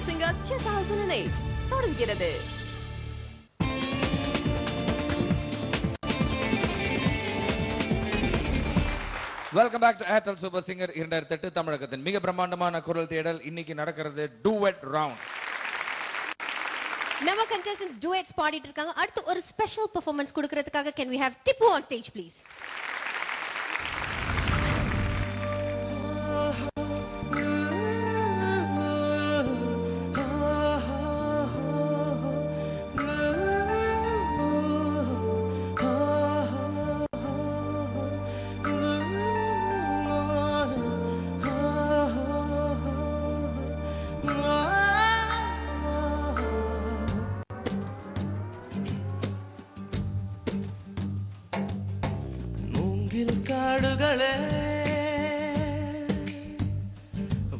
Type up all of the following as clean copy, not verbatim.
Singer 2008 தொடர்கிறது. Welcome back to Airtel Super Singer 2008 தமிழகத்தின் மிக பிரம்மாண்டமான குரல் தேடல். இன்னைக்கு நடக்கிறது duet round. நம்ம contestants duets பாடிட்டு இருக்காங்க. அடுத்து ஒரு ஸ்பெஷல் பெர்ஃபார்மன்ஸ் கொடுக்கிறதுக்காக can we have Tipu on stage please? காடுகளே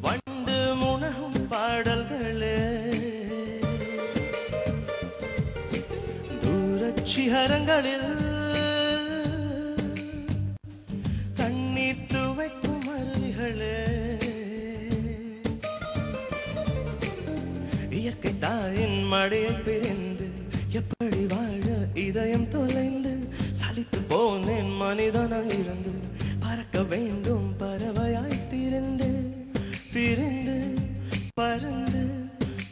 வண்டு முனகும் பாடல்களே தூரச் சிகரங்களில் தண்ணீர் துவைக்கும் அருவிகளே இயற்கை தாயின் மடியை பிரிந்து எப்படி வாழ இதயம் தொலைந்து சலித்து போனேன் மனிதனாய் இருந்து பறக்க வேண்டும் பறவையாய் திரிந்து பிரிந்து பறந்து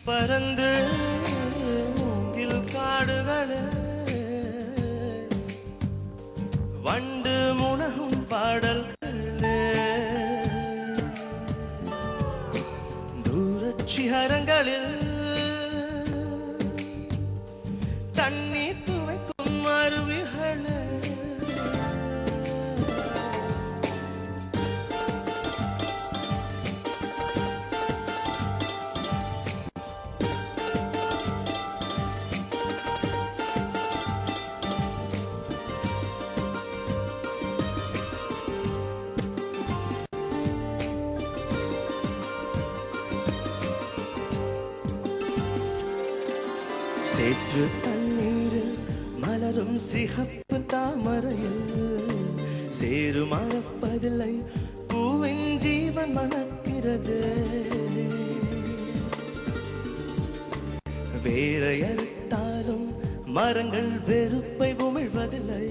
பறந்து மூங்கில் காடுகளே வண்டு முனகும் பாடல்களே தூரச் சிகரங்களில் தண்ணீர் துவைக்கும் அருவிகளே சேற்று தண்ணீரில் மலரும் சிகப்பு தாமரையில் சேரு மறப்பதில்லை பூவின் ஜீவன் மணக்கிறது வேரை அறுத்தாலும் மரங்கள் வெறுப்பை உமிழ்வதில்லை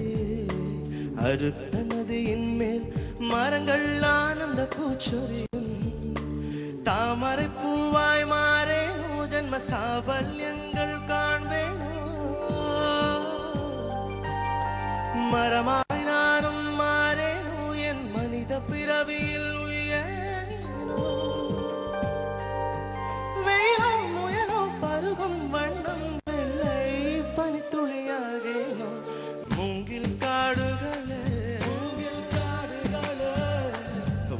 அறுத்த நதியின் மேல் மரங்கள் ஆனந்த பூச்சொரியும் தாமரை பூவாய் மாறேனோ ஜன்ம சாபல்யங்கள் காண்பேனோ மரமாய் நானும் மாறேனோ என் மனித பிறவியில் உயேனோ வெயிலோ முயலோ பருகும் வண்ணம் வெள்ளை பனித்துளியாகேனோ மூங்கில் காடுகளே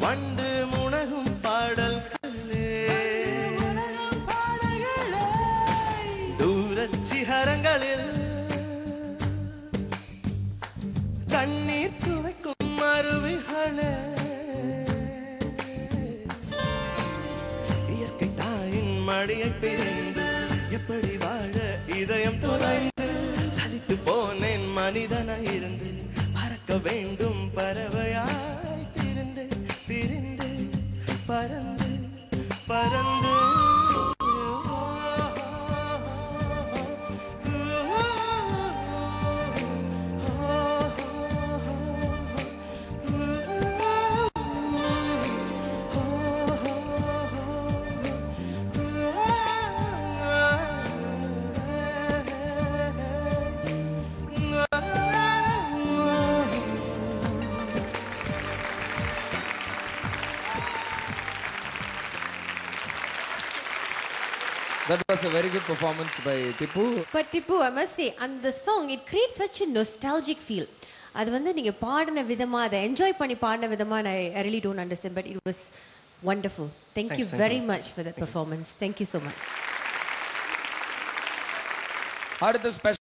வண்டு முனகும் பாடல் சிகரங்களில் கண்ணீர் துவைக்கும் அருவிகளே இயற்கை தாயின் மடியை பிரிந்து எப்படி வாழ இதயம் தொலைந்து சலித்து போனேன் மனிதனாய் இருந்து பறக்க வேண்டும் பறவையாய் திரிந்து திரிந்து பறந்து பறந்து That was a very good performance by Tipu. But Tipu, I must say, and the song, it creates such a nostalgic feel. அது வந்து நீங்க பாடின விதமா அதை என்ஜாய் பண்ணி பாடின விதமா I really don't understand, but it was wonderful. Thank you very much for that performance. Thank you so much. அடுத்த ஸ்பெஷல்